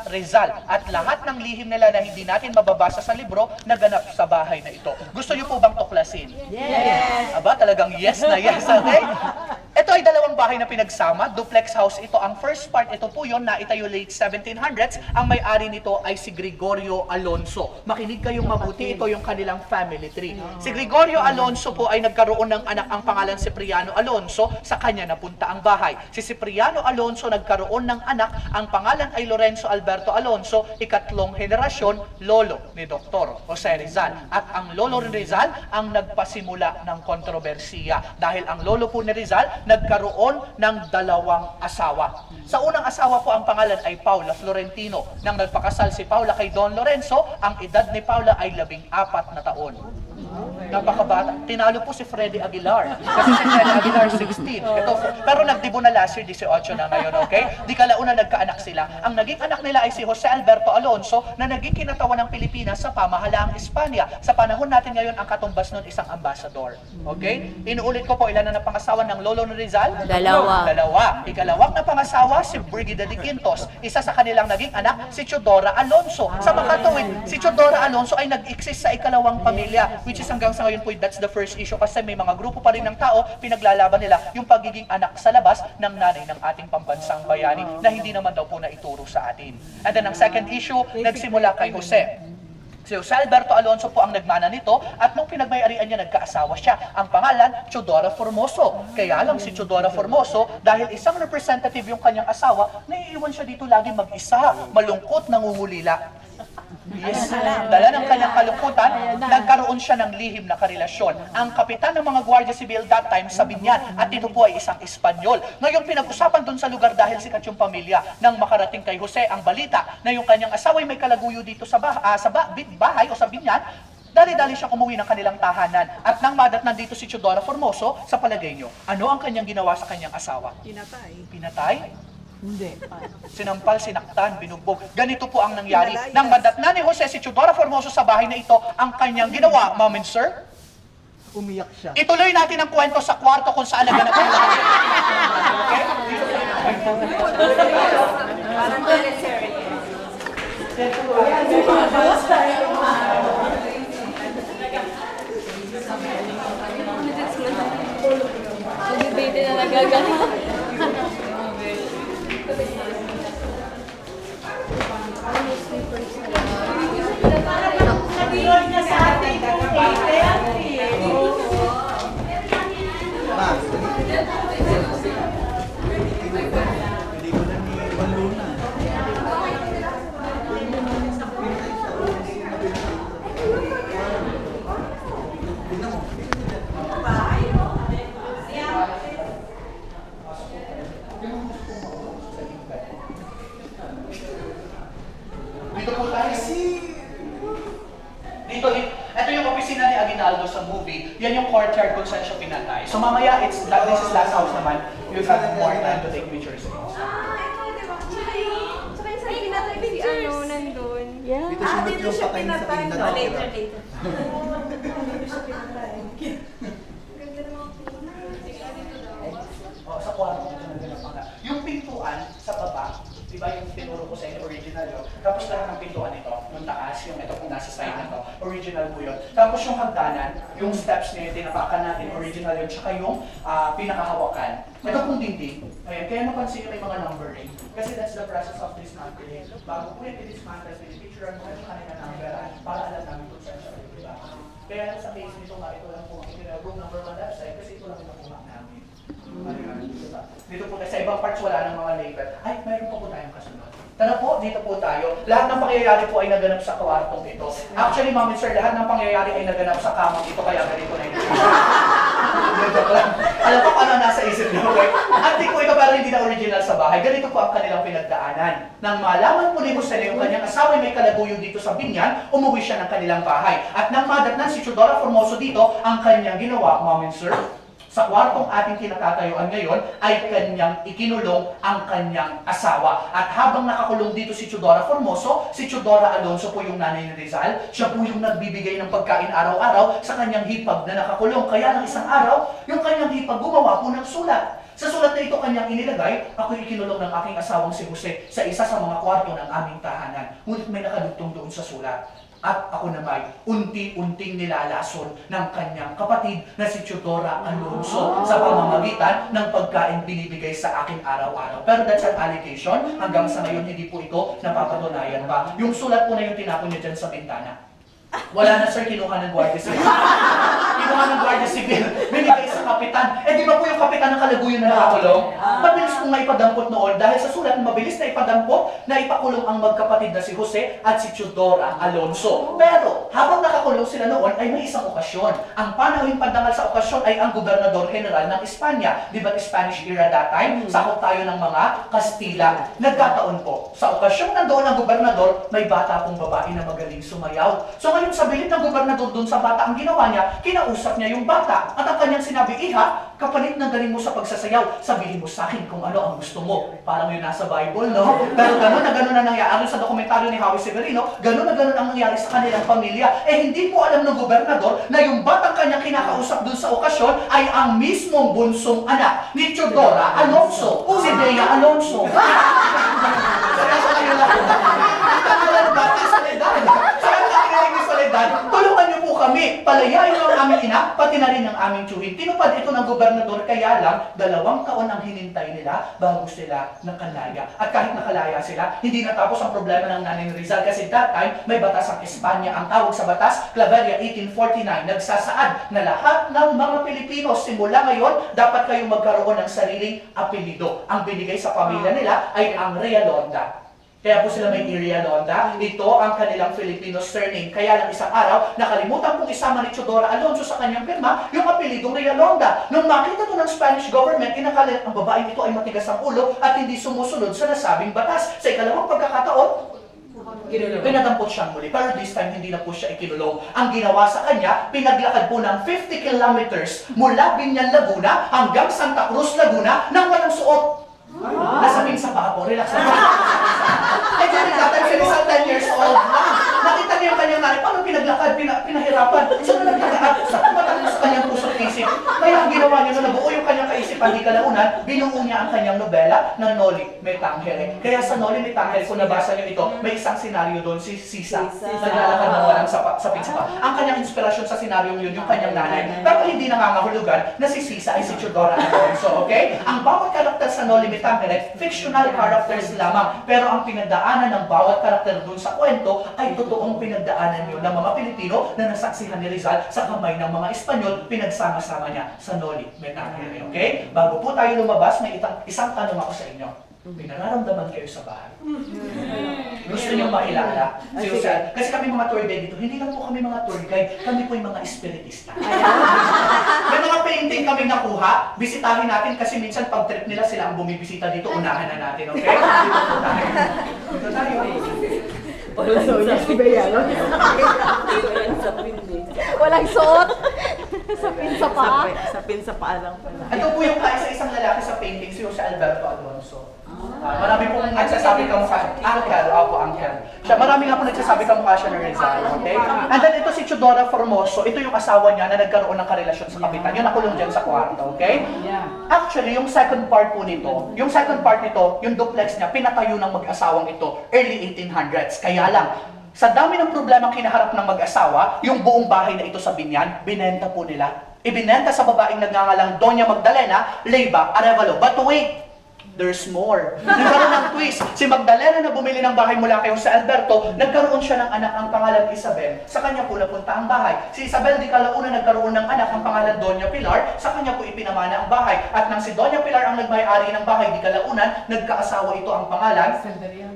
Rizal at lahat ng lihim nila na hindi natin mababasa sa libro naganap sa bahay na ito. Gusto niyo po bang tuklasin? Yes! Aba, talagang yes na yes, okay? Ito ay dalawang bahay na pinagsama, duplex house ito. Ang first part, ito po yun, naitayo late 1700s. Ang may-ari nito ay si Gregorio Alonso. Makinig kayong mabuti, ito yung kanilang family tree. Si Gregorio Alonso po ay nagkaroon ng anak, ang pangalan Cipriano Alonso, sa kanya napunta ang bahay. Si Cipriano Alonso nagkaroon ng anak, ang pangalan ay Lorenzo Alberto Alonso, ikatlong henerasyon, lolo ni Dr. Jose Rizal. At ang lolo ni Rizal ang nagpasimula ng kontrobersiya. Dahil ang lolo po ni Rizal nagkaroon ng dalawang asawa. Sa unang asawa po ang pangalan ay Paula Florentino. Nang nagpakasal si Paula kay Don Lorenzo, ang edad ni Paula ay 14 na taon. Napakabata. Tinalo po si Freddy Aguilar. Kasi si Freddy Aguilar 16. Ito, pero nagdibo na last year, 18 na ngayon, okay? Di kalauna nagkaanak sila. Ang naging anak nila ay si Jose Alberto Alonso na naging kinatawan ng Pilipinas sa pamahalaang Espanya. Sa panahon natin ngayon, ang katumbas nun isang ambassador. Okay? Inuulit ko po, ilan na napangasawa ng lolo ni Rizal? Dalawa. Ikalawang napangasawa si Brigida de Quintos. Isa sa kanilang naging anak, si Teodora Alonso. Sa makatuwid, si Teodora Alonso ay nag-exist sa ikalawang pamilya, which is hanggang sa ngayon po, that's the first issue kasi may mga grupo pa rin ng tao, pinaglalaban nila yung pagiging anak sa labas ng nanay ng ating pambansang bayani na hindi naman daw po naituro sa atin. And then ang second issue, nagsimula kay Jose. Si Jose Alberto Alonso po ang nagmana nito at nung pinagmayarian niya, nagkaasawa siya. Ang pangalan, Teodora Formoso. Kaya lang si Teodora Formoso, dahil isang representative yung kanyang asawa, naiiwan siya dito lagi mag-isa, malungkot, nangungulila. Yes, dala ng kanyang kalungkutan, nagkaroon siya ng lihim na karelasyon. Ang kapitan ng mga Guardia Civil that time sa Binyan, at ito po ay isang Espanyol. Ngayon pinag-usapan dun sa lugar dahil sikat yung pamilya nang makarating kay Jose ang balita na yung kanyang asawa ay may kalaguyo dito sa bahay o sa Binyan. Dali-dali siya umuwi ng kanilang tahanan. At nang madatnan dito si Teodora Formoso, sa palagay nyo, ano ang kanyang ginawa sa kanyang asawa? Pinatay? Hindi. Sinampal, sinaktan, binugbog. Ganito po ang nangyari. Nang madatnan ni Jose si Teodora Formoso sa bahay na ito, ang kanyang ginawa, ma'am and sir, Umiyak siya. ituloy natin ang kwento sa kwarto kung saan naganap ang lahat. Okay? Parang military. Baby na nagagano. Nabirol niya sa ating Dito po tayo. Ito yung opisina ni Aguinaldo sa movie. Yan yung courtyard kung saan siya pinatay. So mamaya, this is last house naman. You have more time to take pictures. Tsaka yung sa pinatay si ano, nandun. Yeah. Dito siya Dito siya pinatay. pinatay. Later. Sa kwarto, yung pintuan sa baba, di ba yung tinuro ko sa inyo, original yun. Tapos lahat ng pintuan ito, yung taas, yung ito kung nasa side na to, original po yun. Tapos yung hagdanan, yung steps niya, yung tinapakan natin, original yun. Tsaka yung pinakahawakan. Ito pong dinding, ayan, kaya napansin nyo may mga numbering. Kasi that's the process of dismantling. Bago po yung i-dismantle, pinipicturean mo yung kanina numberan para alam namin kung saan siya diba? Kaya sa case nito nga, ito lang po ang room number 1 website kasi ito lang yung nakuha namin. Dito po sa ibang parts wala ng mga label. Ay, mayroon pa po tayong kasunod. Tara po, dito po tayo. Lahat ng pangyayari po ay naganap sa kwartong ito. Actually, ma'am and sir, lahat ng pangyayari ay naganap sa kamang ito, kaya ganito na ito. Alam ko ano nasa isip niyo, okay? Antik po ito pero hindi na original sa bahay. Ganito po ang kanilang pinagdaanan. Nang malaman po ni Jose na yung kanyang asawa may kalaguyo dito sa Binyan, umuwi siya ng kanilang bahay. At nang madatnan si Teodora Formoso dito, ang kanyang ginawa, ma'am and sir, sa kwartong ating kinakatayuan ngayon ay kanyang ikinulong ang kanyang asawa. At habang nakakulong dito si Teodora Formoso, si Teodora Alonso po yung nanay ni Rizal, siya po yung nagbibigay ng pagkain araw-araw sa kanyang hipag na nakakulong. Kaya ng isang araw, yung kanyang hipag gumawa po ng sulat. Sa sulat na ito kanyang inilagay, ako'y ikinulong ng aking asawang si Jose sa isa sa mga kwarto ng aming tahanan. Ngunit may nakadugtong doon sa sulat. At ako naman, unti-unting nilalason ng kanyang kapatid na si Teodora Alonso sa pamamagitan ng pagkain binibigay sa akin araw-araw. Pero that's an allegation. Hanggang sa ngayon, hindi po ito napapatunayan pa. Yung sulat po na yung tinapon niya dyan sa bintana. Wala na sir, kinuha ng Guardia Civil. Kinuha ng Guardia Civil, binigay sa kapitan. Eh di ba po yung kapitan ng Kalaguyo na nakakulong? Mabilis kong naipadampot noon dahil sa sulat mabilis na ipadampot na ipakulong ang magkapatid na si Jose at si Teodora Alonso. Pero habang nakakulong sila noon ay may isang okasyon. Ang panahon pandangal sa okasyon ay ang Gobernador General ng Espanya. Di ba Spanish era that time? Sakop tayo ng mga Kastila. Nagkataon po, sa okasyon nandoon ang gobernador, may bata pong babae na magaling sumayaw. So ngayon sa bilid ng gobernador doon sa bata, ang ginawa niya, kinausap niya yung bata. At ang kanyang sinabi, Iha, kapalit ng galing mo sa pagsasayaw, sabihin mo sa akin kung ano ang gusto mo. Parang yun nasa Bible, no? Pero gano'n na nangyari sa dokumentaryo ni Howie Severino, gano'n ang nangyari sa kanilang pamilya. Eh hindi po alam ng gobernador na yung batang kanyang kinakausap doon sa okasyon ay ang mismong bunsong anak ni Teodora Alonso, si Bea Alonso. Tulungan niyo po kami, palayain ang aming ina, pati na rin ang aming tiyuhin. Tinupad ito ng gobernador, kaya lang, 2 taon ang hinintay nila bago sila nakalaya. At kahit nakalaya sila, hindi natapos ang problema ng nanay ni Rizal kasi that time, may batas ang Espanya. Ang tawag sa batas, Claveria 1849, nagsasaad na lahat ng mga Pilipino simula ngayon, dapat kayong magkaroon ng sariling apelido. Ang binigay sa pamilya nila ay ang Realonda. Kaya po sila may Realonda. Ito ang kanilang Filipino surname. Kaya lang isang araw, nakalimutan pong isama ni Teodora Alonso sa kanyang pirma yung apelidong Realonda. Nung makita to ng Spanish government, inakalit ang babaeng ito ay matigas ang ulo at hindi sumusunod sa nasabing batas. Sa ikalawang pagkakataon, pinadampot siyang muli. Pero this time, hindi na po siya ikinulong. Ang ginawa sa kanya, pinaglakad po ng 50 kilometers mula Binyan, Laguna hanggang Santa Cruz, Laguna nang walang suot. Nasabing sa paa po, relax na. Ay, during that time, si Rizal 10 years old lang. Nakita niya yung kanyang nanay, paano pinaglakad, pinahirapan. So, na nagkakaat, sa tumatakbo sa kanyang puso't isip. Kaya ang ginawa niya, nung nabuo yung kanyang kaisipan, di kalaunan, binuo niya ang kanyang nobela na Noli Me Tangere. Kaya sa Noli Me Tangere, kung nabasa niyo ito, may isang senaryo doon, si Sisa. Naglalakad ng walang sa pinsapa. Ang kanyang inspirasyon sa senaryo yun, yung kanyang nanay. Pero hindi nangangahulugan na si Sisa ay si Teodora Alonso, okay? Ang bawat karakter sa Noli Me Tangere, fictional characters lamang. Pero ang pinagdaanan ng bawat karakter doon sa kwento ay totoong pinagdaanan yun ng mga Pilipino na nasaksihan ni Rizal sa kamay ng mga Espanyol, pinagsama-sama niya sa Noli Me Tangere, okay? Bago po tayo lumabas, may isang tanong ako sa inyo. May nararamdaman kayo sa bahay? Gusto niyo makilala? Si Jose? Kasi kami mga tour guide dito, hindi lang po kami mga tour guide, kami po yung mga espiritista. May mga painting kami nakuha, bisitahin natin kasi minsan pag trip nila sila ang bumibisita dito, unahan na natin, okay? Dito po tayo. Dito tayo. So, yes, si Bea, no? Walang suot. Sa paa. Sapin sa paa lang pala. Ito po yung kaisa-isang lalaki sa painting, si Jose Alberto Alonso. Marami pong nagsasabi ka mukha, Uncle, opo, Uncle. Siya, marami nga po nagsasabi ka mukha siya ng Rizal, okay? And then ito si Teodora Formoso, ito yung asawa niya na nagkaroon ng karelasyon sa kapitan. Yun nakulong dyan sa kwarto, okay? Actually, yung second part po nito, yung duplex niya, pinatayo ng mag-asawang ito, early 1800s. Kaya lang, sa dami ng problema kinaharap ng mag-asawa, yung buong bahay na ito sa Binyan, binenta po nila. Ibinenta sa babaeng nagngangalang Doña Magdalena Leyva Arevalo. But wait! There's more. Nagkaroon ng twist. Si Magdalena na bumili ng bahay mula kay Jose Alberto, nagkaroon siya ng anak ang pangalan Isabel. Sa kanya po napunta ang bahay. Si Isabel di kalauna nagkaroon ng anak ang pangalan Doña Pilar, sa kanya po ipinamana ang bahay. At nang si Doña Pilar ang nagmay-ari ng bahay di kalaunan, nagkaasawa ito ang pangalan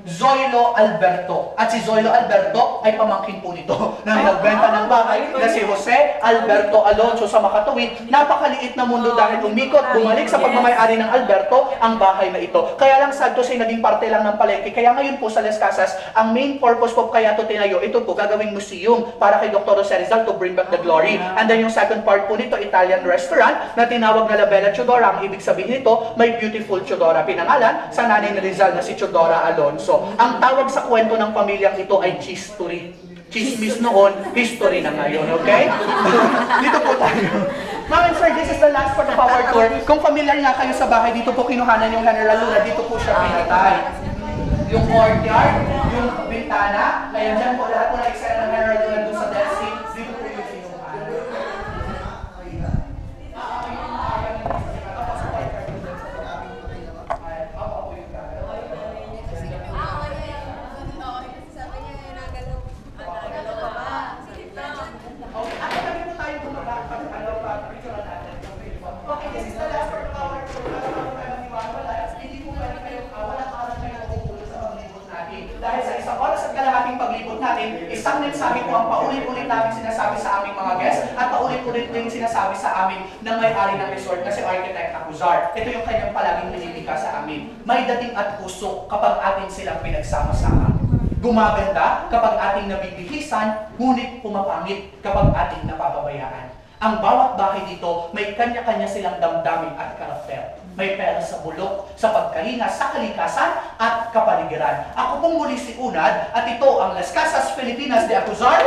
Zoilo Alberto. At si Zoilo Alberto ay pamangkin po nito na nagbenta ng bahay na si Jose Alberto Alonso. Sa makatuwid, napakaliit na mundo dahil umikot, bumalik sa pagmamay-ari ng Alberto ang bahay na ito. Kaya lang Santos ay naging parte lang ng palengke. Kaya ngayon po sa Las Casas, ang main purpose po kaya ito tinayo, ito po gagawing museum para kay Dr. Jose Rizal to bring back the glory. And then yung second part po nito, Italian restaurant na tinawag na La Bella Teodora. Ang ibig sabihin nito, may beautiful Teodora. Pinangalan sa nanay ni Rizal na si Teodora Alonso. Ang tawag sa kwento ng pamilyang ito ay history. Chismis noon, history na ngayon, okay? Dito po tayo. Ma'am and sir, this is the last part of our tour. Kung familiar nga kayo sa bahay, dito po kinuhanan yung General Luna, dito po siya pinatay. Yung courtyard, yung bintana, kaya dyan po lahat po na eksena ng General Luna doon sa Death Scene, dito po yung kinuhanan. Okay, this is the last part of our tour. Hindi po pwede kayo, walang oras kayo makukulo sa paglibot natin. Dahil sa isang oras at kalahating paglibot natin, isang mensahe po ang paulit-ulit namin sinasabi sa aming mga guests at paulit-ulit din sinasabi sa amin ng may-ari ng resort na si Architect Acuzar. Ito yung kanyang palaging binibigay sa amin. May dating at puso kapag atin silang pinagsama-sama. Gumaganda kapag ating nabibihisan, ngunit pumapangit kapag ating napapabayaan. Ang bawat bahay dito, may kanya-kanya silang damdamin at karakter. May pera sa bulok, sa pagkalinga, sa kalikasan at kapaligiran. Ako pong muli si Unad at ito ang Las Casas Filipinas de Acuzar.